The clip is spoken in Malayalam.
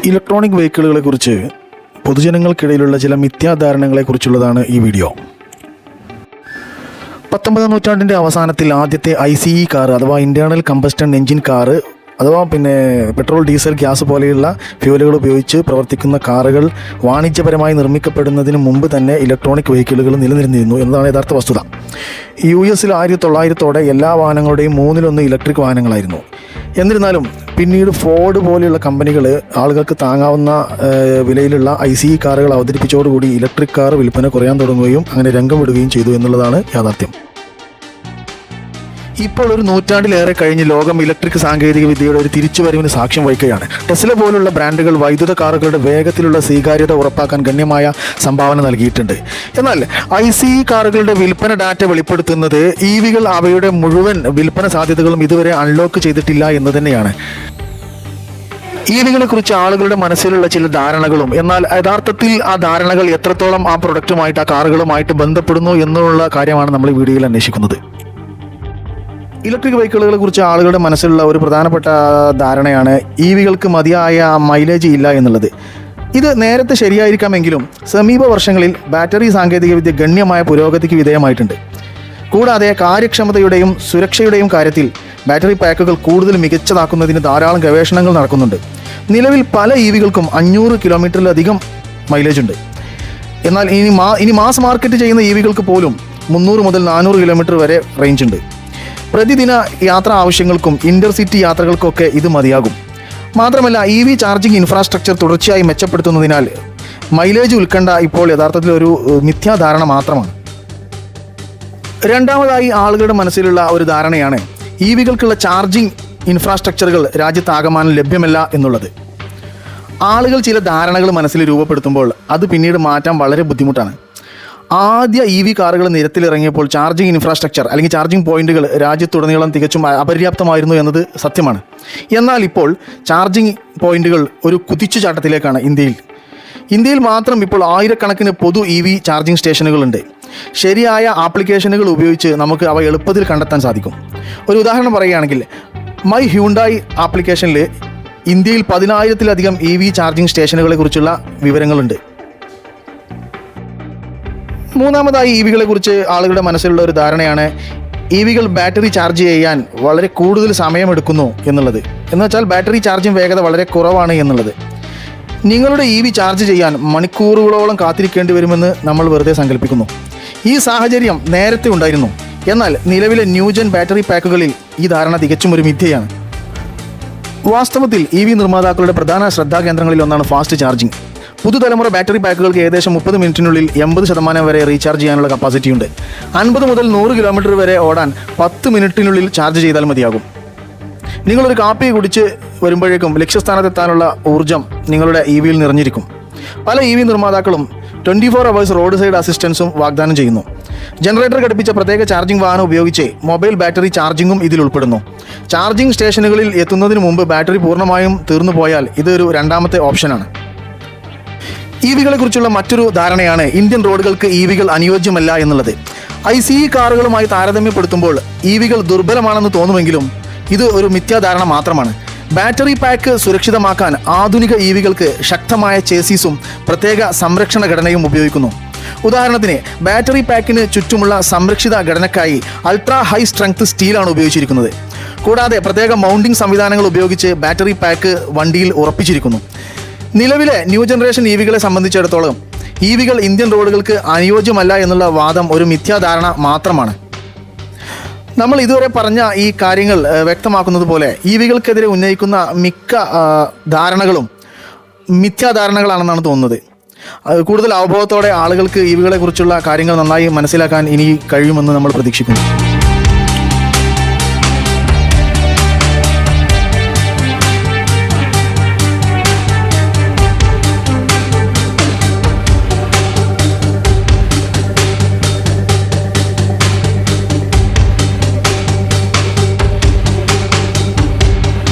ഇലക്ട്രോണിക് വെഹിക്കിളുകളെക്കുറിച്ച് പൊതുജനങ്ങൾക്കിടയിലുള്ള ചില മിഥ്യാധാരണകളെക്കുറിച്ചുള്ളതാണ് ഈ വീഡിയോ. 19ാം നൂറ്റാണ്ടിൻ്റെ അവസാനത്തിൽ ആദ്യത്തെ ICE കാർ അഥവാ ഇൻറ്റേർണൽ കമ്പസ്റ്റൺ എൻജിൻ കാർ അഥവാ പെട്രോൾ, ഡീസൽ, ഗ്യാസ് പോലെയുള്ള ഫ്യൂലുകൾ ഉപയോഗിച്ച് പ്രവർത്തിക്കുന്ന കാറുകൾ വാണിജ്യപരമായി നിർമ്മിക്കപ്പെടുന്നതിന് മുമ്പ് തന്നെ ഇലക്ട്രോണിക് വെഹിക്കിളുകൾ നിലനിന്നിരുന്നു എന്നതാണ് യഥാർത്ഥ വസ്തുത. US 1900 എല്ലാ വാഹനങ്ങളുടെയും 1/3 ഇലക്ട്രിക് വാഹനങ്ങളായിരുന്നു. എന്നിരുന്നാലും പിന്നീട് ഫോർഡ് പോലെയുള്ള കമ്പനികൾ ആളുകൾക്ക് താങ്ങാവുന്ന വിലയിലുള്ള ICE കാറുകൾ അവതരിപ്പിച്ചതോടുകൂടി ഇലക്ട്രിക് കാർ വിൽപ്പന കുറയാൻ തുടങ്ങുകയും അങ്ങനെ രംഗം വിടുകയും ചെയ്തു എന്നുള്ളതാണ് യാഥാർത്ഥ്യം. ഇപ്പോൾ ഒരു നൂറ്റാണ്ടിലേറെ കഴിഞ്ഞ് ലോകം ഇലക്ട്രിക് സാങ്കേതിക വിദ്യയുടെ ഒരു തിരിച്ചുവരവിന് സാക്ഷ്യം വഹിക്കുകയാണ്. ടെസ്ല പോലുള്ള ബ്രാൻഡുകൾ വൈദ്യുത കാറുകളുടെ വേഗത്തിലുള്ള സ്വീകാര്യത ഉറപ്പാക്കാൻ ഗണ്യമായ സംഭാവന നൽകിയിട്ടുണ്ട്. എന്നാൽ ICE കാറുകളുടെ വിൽപ്പന ഡാറ്റ വെളിപ്പെടുത്തുന്നത് EVകൾ അവയുടെ മുഴുവൻ വിൽപ്പന സാധ്യതകളും ഇതുവരെ അൺലോക്ക് ചെയ്തിട്ടില്ല എന്ന് തന്നെയാണ്. EVകളെ കുറിച്ച് ആളുകളുടെ മനസ്സിലുള്ള ചില ധാരണകളും, എന്നാൽ യഥാർത്ഥത്തിൽ ആ ധാരണകൾ എത്രത്തോളം ആ പ്രൊഡക്റ്റുമായിട്ട്, ആ കാറുകളുമായിട്ട് ബന്ധപ്പെടുന്നു എന്നുള്ള കാര്യമാണ് നമ്മൾ ഈ വീഡിയോയിൽ അന്വേഷിക്കുന്നത്. ഇലക്ട്രിക് വെഹിക്കിളുകളെ കുറിച്ച് ആളുകളുടെ മനസ്സിലുള്ള ഒരു പ്രധാനപ്പെട്ട ധാരണയാണ് EVകൾക്ക് മതിയായ മൈലേജ് ഇല്ല എന്നുള്ളത്. ഇത് നേരത്തെ ശരിയായിരിക്കാമെങ്കിലും സമീപ വർഷങ്ങളിൽ ബാറ്ററി സാങ്കേതികവിദ്യ ഗണ്യമായ പുരോഗതിക്ക് വിധേയമായിട്ടുണ്ട്. കൂടാതെ കാര്യക്ഷമതയുടെയും സുരക്ഷയുടെയും കാര്യത്തിൽ ബാറ്ററി പാക്കുകൾ കൂടുതൽ മികച്ചതാക്കുന്നതിന് ധാരാളം ഗവേഷണങ്ങൾ നടക്കുന്നുണ്ട്. നിലവിൽ പല EVകൾക്കും 500 കിലോമീറ്ററിലധികം മൈലേജ് ഉണ്ട്. എന്നാൽ ഇനി മാസ് മാർക്കറ്റ് ചെയ്യുന്ന EVകൾക്ക് പോലും 300 മുതൽ 400 കിലോമീറ്റർ വരെ റേഞ്ച് ഉണ്ട്. പ്രതിദിന യാത്രാ ആവശ്യങ്ങൾക്കും ഇൻ്റർസിറ്റി യാത്രകൾക്കൊക്കെ ഇത് മതിയാകും. മാത്രമല്ല EV ചാർജിംഗ് ഇൻഫ്രാസ്ട്രക്ചർ തുടർച്ചയായി മെച്ചപ്പെടുത്തുന്നതിനാൽ മൈലേജ് ഉത്കണ്ഠ ഇപ്പോൾ യഥാർത്ഥത്തിൽ ഒരു മിഥ്യാധാരണ മാത്രമാണ്. രണ്ടാമതായി ആളുകളുടെ മനസ്സിലുള്ള ഒരു ധാരണയാണ് EVകൾക്കുള്ള ചാർജിംഗ് ഇൻഫ്രാസ്ട്രക്ചറുകൾ രാജ്യത്താകമാനം ലഭ്യമല്ല എന്നുള്ളത്. ആളുകൾ ചില ധാരണകൾ മനസ്സിൽ രൂപപ്പെടുത്തുമ്പോൾ അത് പിന്നീട് മാറ്റാൻ വളരെ ബുദ്ധിമുട്ടാണ്. ആദ്യ EV കാറുകൾ നിരത്തിലിറങ്ങിയപ്പോൾ ചാർജിംഗ് ഇൻഫ്രാസ്ട്രക്ചർ അല്ലെങ്കിൽ ചാർജിംഗ് പോയിന്റുകൾ രാജ്യത്തുടനീളം തികച്ചും അപര്യാപ്തമായിരുന്നു എന്നത് സത്യമാണ്. എന്നാൽ ഇപ്പോൾ ചാർജിംഗ് പോയിന്റുകൾ ഒരു കുതിച്ചുചാട്ടത്തിലേക്കാണ്. ഇന്ത്യയിൽ മാത്രം ഇപ്പോൾ ആയിരക്കണക്കിന് പൊതു EV ചാർജിംഗ് സ്റ്റേഷനുകളുണ്ട്. ശരിയായ ആപ്ലിക്കേഷനുകൾ ഉപയോഗിച്ച് നമുക്ക് അവ എളുപ്പത്തിൽ കണ്ടെത്താൻ സാധിക്കും. ഒരു ഉദാഹരണം പറയുകയാണെങ്കിൽ, മൈ ഹ്യൂണ്ടായി ആപ്ലിക്കേഷനിൽ ഇന്ത്യയിൽ 10,000-ലധികം EV ചാർജിംഗ് സ്റ്റേഷനുകളെ കുറിച്ചുള്ള വിവരങ്ങളുണ്ട്. മൂന്നാമതായി EVകളെ കുറിച്ച് ആളുകളുടെ മനസ്സിലുള്ള ഒരു ധാരണയാണ് EVകൾ ബാറ്ററി ചാർജ് ചെയ്യാൻ വളരെ കൂടുതൽ സമയമെടുക്കുന്നു എന്നുള്ളത്. എന്നുവെച്ചാൽ ബാറ്ററി ചാർജിംഗ് വേഗത വളരെ കുറവാണ് എന്നുള്ളത്. നിങ്ങളുടെ EV ചാർജ് ചെയ്യാൻ മണിക്കൂറുകളോളം കാത്തിരിക്കേണ്ടി വരുമെന്ന് നമ്മൾ വെറുതെ സങ്കല്പിക്കുന്നു. ഈ സാഹചര്യം നേരത്തെ ഉണ്ടായിരുന്നു. എന്നാൽ നിലവിലെ ന്യൂജൻ ബാറ്ററി പാക്കുകളിൽ ഈ ധാരണ തികച്ചും ഒരു മിഥ്യയാണ്. വാസ്തവത്തിൽ EV നിർമ്മാതാക്കളുടെ പ്രധാന ശ്രദ്ധാകേന്ദ്രങ്ങളിൽ ഒന്നാണ് ഫാസ്റ്റ് ചാർജിംഗ്. പുതുതലമുറ ബാറ്ററി പാക്കുകൾക്ക് ഏകദേശം 30 മിനിറ്റിനുള്ളിൽ 80% വരെ റീചാർജ് ചെയ്യാനുള്ള കപ്പാസിറ്റി ഉണ്ട്. 50 മുതൽ 100 കിലോമീറ്റർ വരെ ഓടാൻ 10 മിനിറ്റിനുള്ളിൽ ചാർജ് ചെയ്താൽ മതിയാകും. നിങ്ങളൊരു കാപ്പി കുടിച്ച് വരുമ്പോഴേക്കും ലക്ഷ്യസ്ഥാനത്തെത്താനുള്ള ഊർജ്ജം നിങ്ങളുടെ EVയിൽ നിറഞ്ഞിരിക്കും. പല EV നിർമ്മാതാക്കളും 24 hours റോഡ് സൈഡ് അസിസ്റ്റൻസും വാഗ്ദാനം ചെയ്യുന്നു. ജനറേറ്റർ ഘടിപ്പിച്ച പ്രത്യേക ചാർജിംഗ് വാഹനം ഉപയോഗിച്ച് മൊബൈൽ ബാറ്ററി ചാർജിങ്ങും ഇതിൽ ഉൾപ്പെടുന്നു. ചാർജിംഗ് സ്റ്റേഷനുകളിൽ എത്തുന്നതിന് മുമ്പ് ബാറ്ററി പൂർണ്ണമായും തീർന്നു പോയാൽ ഇതൊരു രണ്ടാമത്തെ ഓപ്ഷനാണ്. EVകളെ കുറിച്ചുള്ള മറ്റൊരു ധാരണയാണ് ഇന്ത്യൻ റോഡുകൾക്ക് EVകൾ അനുയോജ്യമല്ല എന്നുള്ളത്. ICE കാറുകളുമായി താരതമ്യപ്പെടുത്തുമ്പോൾ EVകൾ ദുർബലമാണെന്ന് തോന്നുമെങ്കിലും ഇത് ഒരു മിഥ്യാധാരണ മാത്രമാണ്. ബാറ്ററി പാക്ക് സുരക്ഷിതമാക്കാൻ ആധുനിക EVകൾക്ക് ശക്തമായ ചേസീസും പ്രത്യേക സംരക്ഷണ ഘടനയും ഉപയോഗിക്കുന്നു. ഉദാഹരണത്തിന്, ബാറ്ററി പാക്കിന് ചുറ്റുമുള്ള സംരക്ഷിത ഘടനയ്ക്കായി അൾട്രാ ഹൈ സ്ട്രെങ്ത് സ്റ്റീലാണ് ഉപയോഗിച്ചിരിക്കുന്നത്. കൂടാതെ പ്രത്യേക മൗണ്ടിംഗ് സംവിധാനങ്ങൾ ഉപയോഗിച്ച് ബാറ്ററി പാക്ക് വണ്ടിയിൽ ഉറപ്പിച്ചിരിക്കുന്നു. നിലവിലെ ന്യൂ ജനറേഷൻ EVകളെ സംബന്ധിച്ചിടത്തോളം EVകൾ ഇന്ത്യൻ റോഡുകൾക്ക് അനുയോജ്യമല്ല എന്നുള്ള വാദം ഒരു മിഥ്യാധാരണ മാത്രമാണ്. നമ്മൾ ഇതുവരെ പറഞ്ഞ ഈ കാര്യങ്ങൾ വ്യക്തമാക്കുന്നത് പോലെ EVകൾക്കെതിരെ ഉന്നയിക്കുന്ന മിക്ക ധാരണകളും മിഥ്യാധാരണകളാണെന്നാണ് തോന്നുന്നത്. കൂടുതൽ അവബോധത്തോടെ ആളുകൾക്ക് EVകളെ കുറിച്ചുള്ള കാര്യങ്ങൾ നന്നായി മനസ്സിലാക്കാൻ ഇനി കഴിയുമെന്ന് നമ്മൾ പ്രതീക്ഷിക്കുന്നു.